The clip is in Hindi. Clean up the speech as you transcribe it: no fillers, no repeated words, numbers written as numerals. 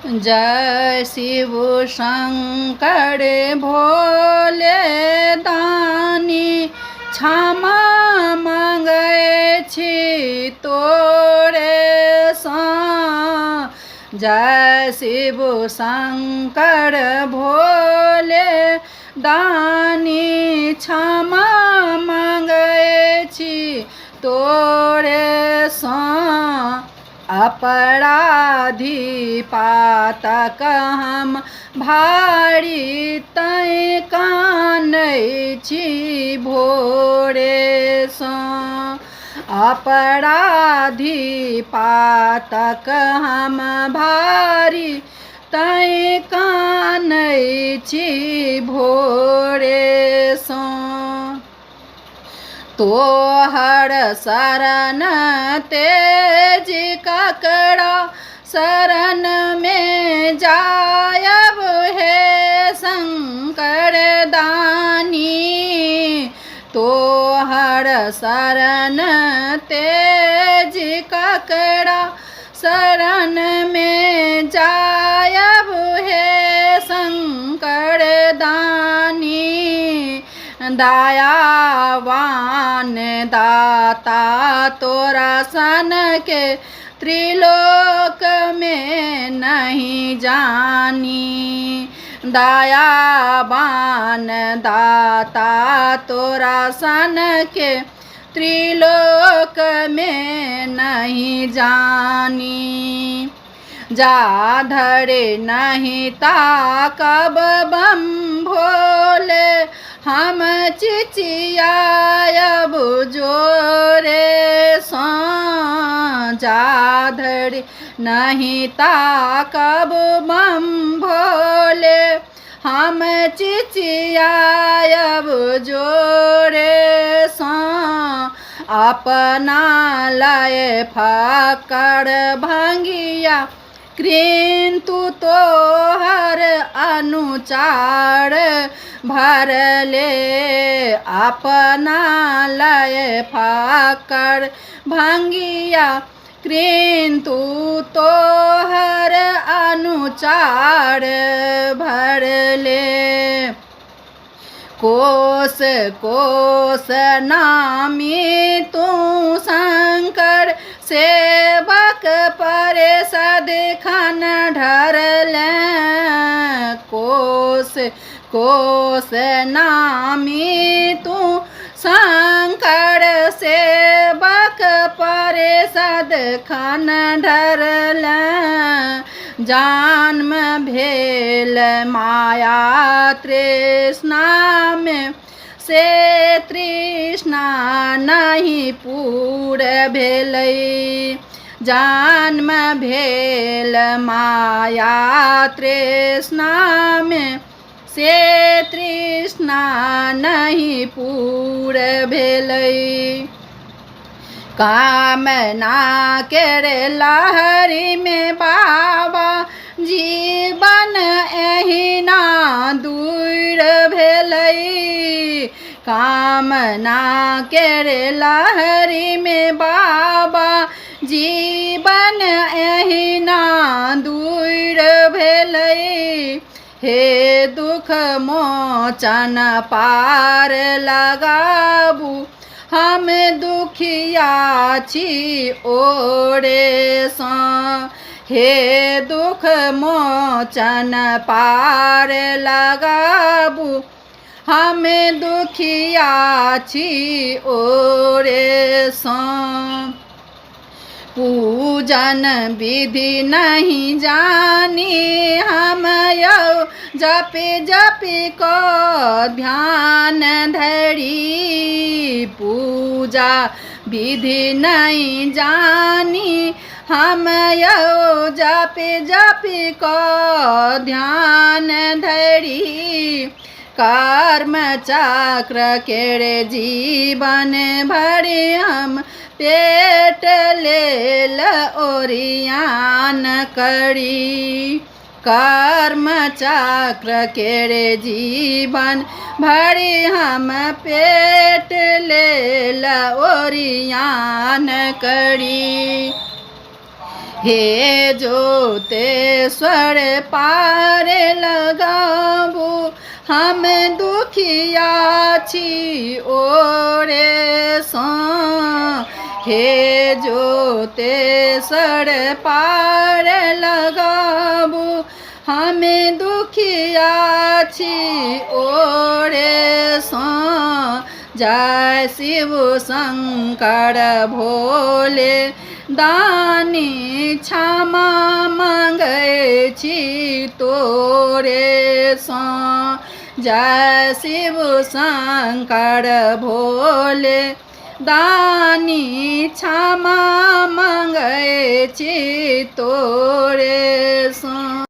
जय शिव शंकर भोले दानी क्षमा मांगै छी तोरे सा। जय शिव शंकर भोले दानी क्षमा मांगै छी तोरे सा। अपराधी पातक हम भारी तैं कानै छी भोरे सँ। अपराधी पातक हम भारी तैं कानै छी भोरे सँ। तोहर शरण तेज ककरा शरण में जायब हे शंकर दानी। तोहर शरण तेज ककरा शरण में जायब हे शंकर दानी। दयावान दाता तोरा सन के त्रिलोक में नहीं जानी। दयावान दाता तोरा सन के त्रिलोक में नहीं जानी। जा धरे नहीं ताकब बम भोले हम चिचियायब जोरे सा। जा धरे नहीं ताकब बम भोले हम चिचियायब जोरे सा। अपना लय फकर भंगिया किंतु तोहर अनुचार भरले। अपना लय फकर भंगिया किंतु तोहर अनुचार भरले। कोस कोस नामी तू शंकर सेवक परे सदखन ढरले। कोस कोस नामी तू शंकर सेवक परे सदखन ढरले। जन्म भेल माया तृष्णा में से तृष्णा नहीं पूर भेलै। जन्म भेल माया तृष्णा में से तृष्णा नहीं पूर भेलै। कामना केरे लहरी में बाबा जीवन एहिना दूर भेलै। कामना केरे लहरी में बाबा जीवन एहिना दूर भेलै। हे दुख मोचन पार लगाबू हम दुखिया छी ओरे सा। हे दुख मोचन पार लगाबू हम दुखिया छी ओरे सा। पूजन विधि नहीं जानी हम यौ जपि जपि को ध्यान धरी। पूजा विधि नहीं जानी हम यौ जपि जपि को ध्यान धरी। कर्म चक्र केरे जीवन भरि हम पेट लेल ओरियान करी। कर्म चक्र केरे जीवन भरि हम पेट लेल ओरियान करी। हे ज्योतेश्वर पार लगाबू हम दुखिया छी ओरे सा। हे ज्योतेश्वर पार लगाबू हमें दुखिया छी ओरे सा। जय शिव शंकर भोले दानी क्षमा मांगै छी तोरे सा। जय शिव शंकर भोले दानी क्षमा मांगै छी तोरे सा।